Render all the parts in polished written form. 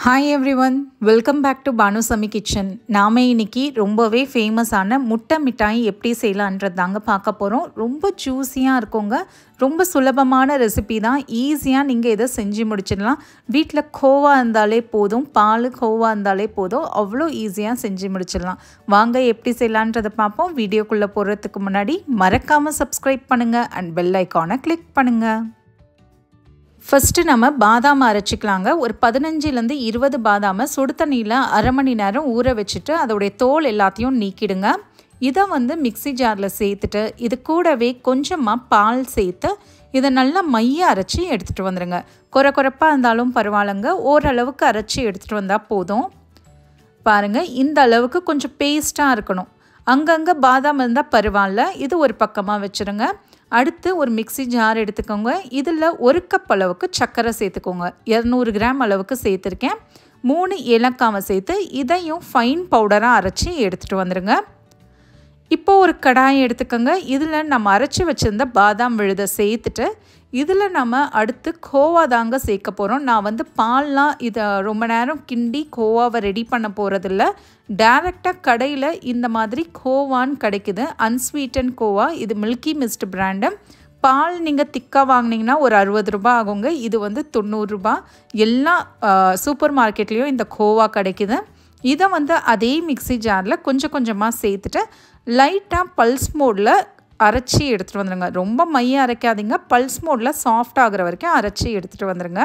Hi everyone, welcome back to Banusami Kitchen. நாம இன்னைக்கு ரொம்பவே ஃபேமஸான முட்டை மிட்டாய் எப்படி செய்யலாம்ன்றது தாங்க பார்க்க போறோம். ரொம்ப ஜூஸியா இருக்குங்க. ரொம்ப சுலபமான ரெசிபி தான். ஈஸியா நீங்க இத செஞ்சு முடிச்சிடலாம். வீட்ல கோவா இருந்தாலே போதும், பால் கோவா இருந்தாலே போதும். அவ்வளோ ஈஸியா செஞ்சு முடிச்சிடலாம். வாங்க எப்படி செய்யலாம்ன்றதை பார்ப்போம். வீடியோக்குள்ள போறதுக்கு முன்னாடி மறக்காம Subscribe பண்ணுங்க and bell icon-ஐ click பண்ணுங்க. First நம்ம பாதாம் அரைச்சிக்கலாங்க. ஒரு 15லேருந்து 20 பாதாமை சுடு தண்ணியில் அரை மணி நேரம் ஊற வச்சுட்டு அதோடைய தோல் எல்லாத்தையும் நீக்கிடுங்க. இதை மிக்ஸி ஜாரில் சேர்த்துட்டு இது கூடவே கொஞ்சமாக பால் சேர்த்து இதை நல்லா மைய அரைச்சி எடுத்துகிட்டு வந்துடுங்க. கொரப்பாக இருந்தாலும் பரவாயில்லைங்க, ஓரளவுக்கு அரைச்சி எடுத்துகிட்டு வந்தால் போதும். பாருங்கள், இந்த அளவுக்கு கொஞ்சம் பேஸ்ட்டாக இருக்கணும். அங்கங்கே பாதாம் இருந்தால் பரவாயில்ல. இது ஒரு பக்கமாக வச்சுருங்க. அடுத்து ஒரு மிக்ஸி ஜார் எடுத்துக்கோங்க. இதில் 1 கப் அளவுக்கு சர்க்கரை சேர்த்துக்கோங்க. 200 கிராம் அளவுக்கு சேர்த்துருக்கேன். 3 ஏலக்காவை சேர்த்து இதையும் ஃபைன் பவுடராக அரைச்சி எடுத்துகிட்டு வந்துடுங்க. இப்போ ஒரு கடாயை எடுத்துக்கோங்க. இதில் நம்ம அரைச்சி வச்சுருந்த பாதாம் விழுதை சேர்த்துட்டு இதில் நம்ம அடுத்து கோவா தாங்க சேர்க்க போகிறோம். நான் பால்லாம் இதை ரொம்ப நேரம் கிண்டி கோவாவை ரெடி பண்ண போகிறதில்ல. டைரெக்டாக கடையில் இந்த மாதிரி கோவான்னு கிடைக்குது, அன்ஸ்வீட்டன் கோவா. இது மில்கி மிஸ்ட் பிராண்டு. பால் நீங்கள் திக்காக வாங்கினீங்கன்னா ஒரு 60 ரூபா ஆகுங்க. இது 90 ரூபா. எல்லா சூப்பர் மார்க்கெட்லேயும் இந்த கோவா கிடைக்குது. இதை அதே மிக்ஸி ஜாரில் கொஞ்சம் கொஞ்சமாக சேர்த்துட்டு லைட்டாக பல்ஸ் மோடில் அரைச்சி எடுத்துகிட்டு வந்துடுங்க. ரொம்ப மைய அரைக்காதீங்க, பல்ஸ் மோடில் சாஃப்ட் ஆகிற வரைக்கும் அரைச்சி எடுத்துகிட்டு வந்துடுங்க.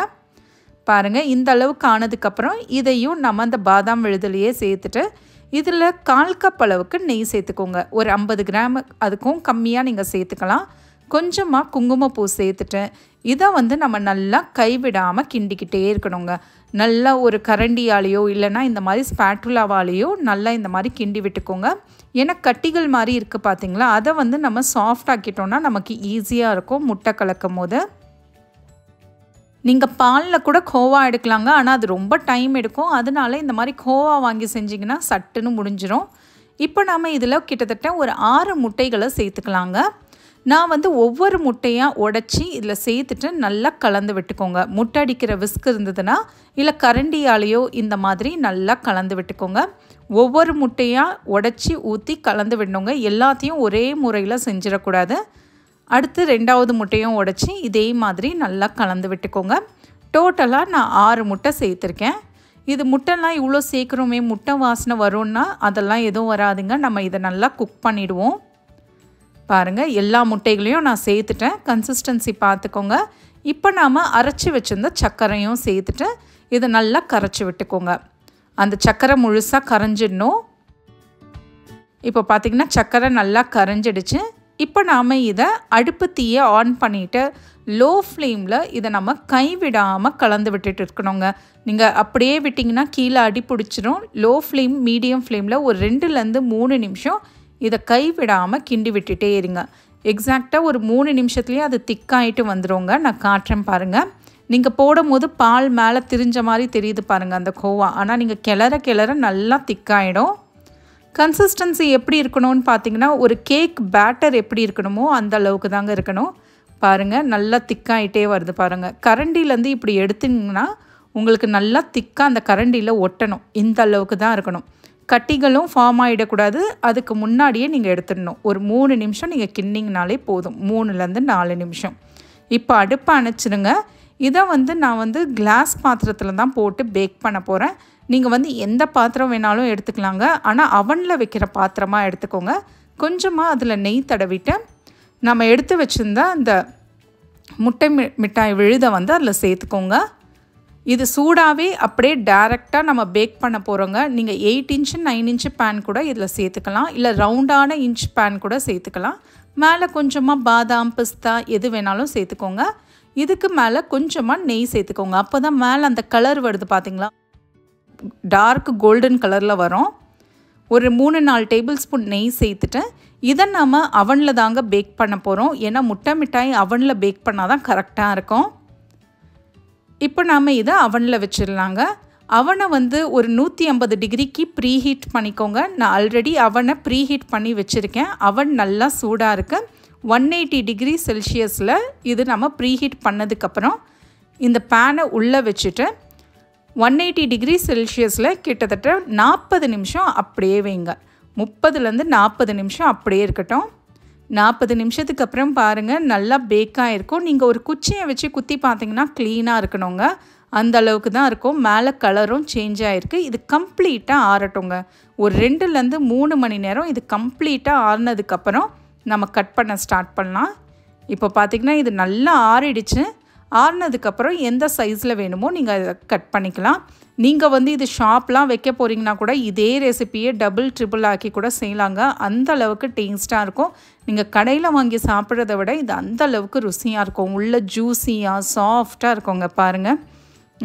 பாருங்கள், இந்த அளவுக்கு ஆனதுக்கப்புறம் இதையும் நம்ம அந்த பாதாம் விழுதுலையே சேர்த்துட்டு இதில் 1/4 கப் அளவுக்கு நெய் சேர்த்துக்கோங்க. ஒரு 50 கிராம் அதுக்கும் கம்மியாக நீங்கள் சேர்த்துக்கலாம். கொஞ்சமாக குங்குமப்பூ சேர்த்துட்டு இதை நம்ம நல்லா கைவிடாமல் கிண்டிக்கிட்டே இருக்கணுங்க. நல்லா ஒரு கரண்டியாலேயோ இல்லைனா இந்த மாதிரி ஸ்பேட்டுலாவாலேயோ நல்லா இந்த மாதிரி கிண்டி விட்டுக்கோங்க. ஏன்னா கட்டிகள் மாதிரி இருக்குது பார்த்தீங்களா, அதை நம்ம சாஃப்ட் ஆக்கிட்டோன்னா நமக்கு ஈஸியாக இருக்கும் முட்டை கலக்கும் போது. நீங்கள் பாலில் கூட கோவா எடுக்கலாங்க, ஆனால் அது ரொம்ப டைம் எடுக்கும். அதனால இந்த மாதிரி கோவா வாங்கி செஞ்சிங்கன்னா சட்டுன்னு முடிஞ்சிடும். இப்போ நாம் இதில் கிட்டத்தட்ட ஒரு 6 முட்டைகளை சேர்த்துக்கலாங்க. நான் ஒவ்வொரு முட்டையாக உடச்சி இதில் சேர்த்துட்டு நல்லா கலந்து விட்டுக்கோங்க. முட்டை அடிக்கிற விஸ்க் இருந்ததுன்னா இல்லை கரண்டியாலேயோ இந்த மாதிரி நல்லா கலந்து விட்டுக்கோங்க. ஒவ்வொரு முட்டையாக உடச்சி ஊற்றி கலந்து விடணுங்க. எல்லாத்தையும் ஒரே முறையில் செஞ்சிடக்கூடாது. அடுத்து 2வது முட்டையும் உடச்சி இதே மாதிரி நல்லா கலந்து விட்டுக்கோங்க. டோட்டலாக நான் 6 முட்டை சேர்த்துருக்கேன். இது முட்டைலாம் இவ்வளோ சேர்க்குறோமே, முட்டை வாசனை வரும்னா அதெல்லாம் எதுவும் வராதுங்க. நம்ம இதை நல்லா குக் பண்ணிவிடுவோம். பாருங்கள், எல்லா முட்டைகளையும் நான் சேர்த்துட்டேன். கன்சிஸ்டன்சி பார்த்துக்கோங்க. இப்போ நாம் அரைச்சி வச்சுருந்த சர்க்கரையும் சேர்த்துட்டு இதை நல்லா கரைச்சி விட்டுக்கோங்க. அந்த சர்க்கரை முழுசாக கரைஞ்சிடணும். இப்போ பார்த்திங்கன்னா சர்க்கரை நல்லா கரைஞ்சிடுச்சு. இப்போ நாம் இதை அடுப்பு தீயை ஆன் பண்ணிவிட்டு லோ ஃப்ளேமில் இதை நம்ம கைவிடாமல் கலந்து விட்டுட்டு இருக்கணுங்க. நீங்கள் அப்படியே விட்டிங்கன்னா கீழே அடி பிடிச்சிரும். லோ ஃப்ளேம் மீடியம் ஃப்ளேமில் ஒரு 2லேருந்து 3 நிமிஷம் இதை கைவிடாமல் கிண்டி விட்டுட்டே இருங்க. எக்ஸாக்டாக ஒரு 3 நிமிஷத்துலேயே அது திக்காயிட்டு வந்துடுங்க. நான் காட்டுறேன் பாருங்கள். நீங்கள் போடும் போது பால் மேலே திரிஞ்ச மாதிரி தெரியுது பாருங்கள் அந்த கோவா. ஆனால் நீங்கள் கிளற நல்லா திக்காயிடும். கன்சிஸ்டன்சி எப்படி இருக்கணும்னு பார்த்தீங்கன்னா ஒரு கேக் பேட்டர் எப்படி இருக்கணுமோ அந்த அளவுக்கு தாங்க இருக்கணும். பாருங்கள், நல்லா திக்காயிட்டே வருது பாருங்கள். கரண்டிலேருந்து இப்படி எடுத்திங்கன்னா உங்களுக்கு நல்லா திக்காக அந்த கரண்டியில் ஒட்டணும். இந்த அளவுக்கு தான் இருக்கணும். கட்டிகளும் ஃபார்ம் ஆகிடக்கூடாது. அதுக்கு முன்னாடியே நீங்கள் எடுத்துடணும். ஒரு 3 நிமிஷம் நீங்கள் கிண்டிங்கனாலே போதும். 3லேருந்து 4 நிமிஷம். இப்போ அடுப்பை அணைச்சிடுங்க. இதை நான் கிளாஸ் பாத்திரத்தில் தான் போட்டு பேக் பண்ண போகிறேன். நீங்கள் எந்த பாத்திரம் வேணாலும் எடுத்துக்கலாங்க, ஆனால் அவனில் வைக்கிற பாத்திரமாக எடுத்துக்கோங்க. கொஞ்சமாக அதில் நெய் தடவிட்டு நம்ம எடுத்து வச்சுருந்த அந்த முட்டை மிட்டாய் விழுதை அதில் சேர்த்துக்கோங்க. இது சூடாகவே அப்படியே டைரெக்டாக நம்ம பேக் பண்ண போகிறோங்க. நீங்கள் 8 இன்ச்சு 9 இன்ச்சு பேன் கூட இதில் சேர்த்துக்கலாம், இல்லை ரவுண்டான இன்ச் பேன் கூட சேர்த்துக்கலாம். மேலே கொஞ்சமாக பாதாம் பிஸ்தா எது வேணாலும் சேர்த்துக்கோங்க. இதுக்கு மேலே கொஞ்சமாக நெய் சேர்த்துக்கோங்க. அப்போ தான் மேலே அந்த கலர் வருது பார்த்தீங்களா, டார்க் கோல்டன் கலரில் வரும். ஒரு 3-4 டேபிள் ஸ்பூன் நெய் சேர்த்துட்டு இதை நம்ம அவனில் தாங்க பேக் பண்ண போகிறோம். ஏன்னா முட்டை மிட்டாய் அவனில் பேக் பண்ணால் தான் கரெக்டாக இருக்கும். இப்போ நாம் இதை அவனில் வச்சிடலாங்க. அவனை ஒரு 150 டிகிரிக்கு ப்ரீ ஹீட் பண்ணிக்கோங்க. நான் ஆல்ரெடி அவனை ப்ரீ ஹீட் பண்ணி வச்சுருக்கேன். அவன் நல்லா சூடாக இருக்குது. 180 டிகிரி செல்சியஸில் இது நம்ம ப்ரீ ஹீட் பண்ணதுக்கப்புறம் இந்த பேனை உள்ளே வச்சுட்டு 180 டிகிரி செல்சியஸில் கிட்டத்தட்ட 40 நிமிஷம் அப்படியே வைங்க. 30லேருந்து 40 நிமிஷம் அப்படியே இருக்கட்டும். 40 நிமிஷத்துக்கு அப்புறம் பாருங்கள் நல்லா பேக்காக இருக்கும். நீங்கள் ஒரு குச்சியை வச்சு குத்தி பார்த்தீங்கன்னா க்ளீனாக இருக்கணுங்க. அந்த அளவுக்கு தான் இருக்கும். மேலே கலரும் சேஞ்ச் ஆகிருக்கு. இது கம்ப்ளீட்டாக ஆறட்டுங்க. ஒரு 2லேருந்து 3 மணி நேரம் இது கம்ப்ளீட்டாக ஆறினதுக்கப்புறம் நம்ம கட் பண்ண ஸ்டார்ட் பண்ணலாம். இப்போ பார்த்திங்கன்னா இது நல்லா ஆறிடுச்சு. ஆறினதுக்கப்புறம் எந்த சைஸில் வேணுமோ நீங்கள் அதை கட் பண்ணிக்கலாம். நீங்கள் வந்து இது ஷாப்லாம் வைக்க போகிறீங்கன்னா கூட இதே ரெசிப்பியை டபுள் ட்ரிபிள் ஆக்கி கூட செய்யலாங்க. அந்த அளவுக்கு டேஸ்ட்டாக இருக்கும். நீங்கள் கடையில் வாங்கி சாப்பிட்றத விட இது அந்த அளவுக்கு ருசியாக இருக்கும். உள்ள ஜூஸியாக சாஃப்டாக இருக்குங்க. பாருங்கள்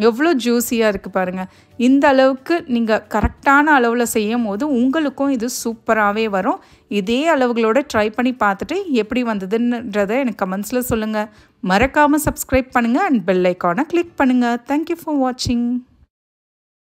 எவ்வளோ ஜூஸியாக இருக்குது பாருங்கள். இந்த அளவுக்கு நீங்கள் கரெக்டான அளவில் செய்யும் போது உங்களுக்கும் இது சூப்பராகவே வரும். இதே அளவுகளோடு ட்ரை பண்ணி பார்த்துட்டு எப்படி வந்ததுன்றதை எனக்கு கமெண்ட்ஸில் சொல்லுங்கள். மறக்காமல் சப்ஸ்கிரைப் பண்ணுங்கள் அண்ட் பெல் ஐக்கானை கிளிக் பண்ணுங்கள். தேங்க்யூ ஃபார் வாட்சிங்.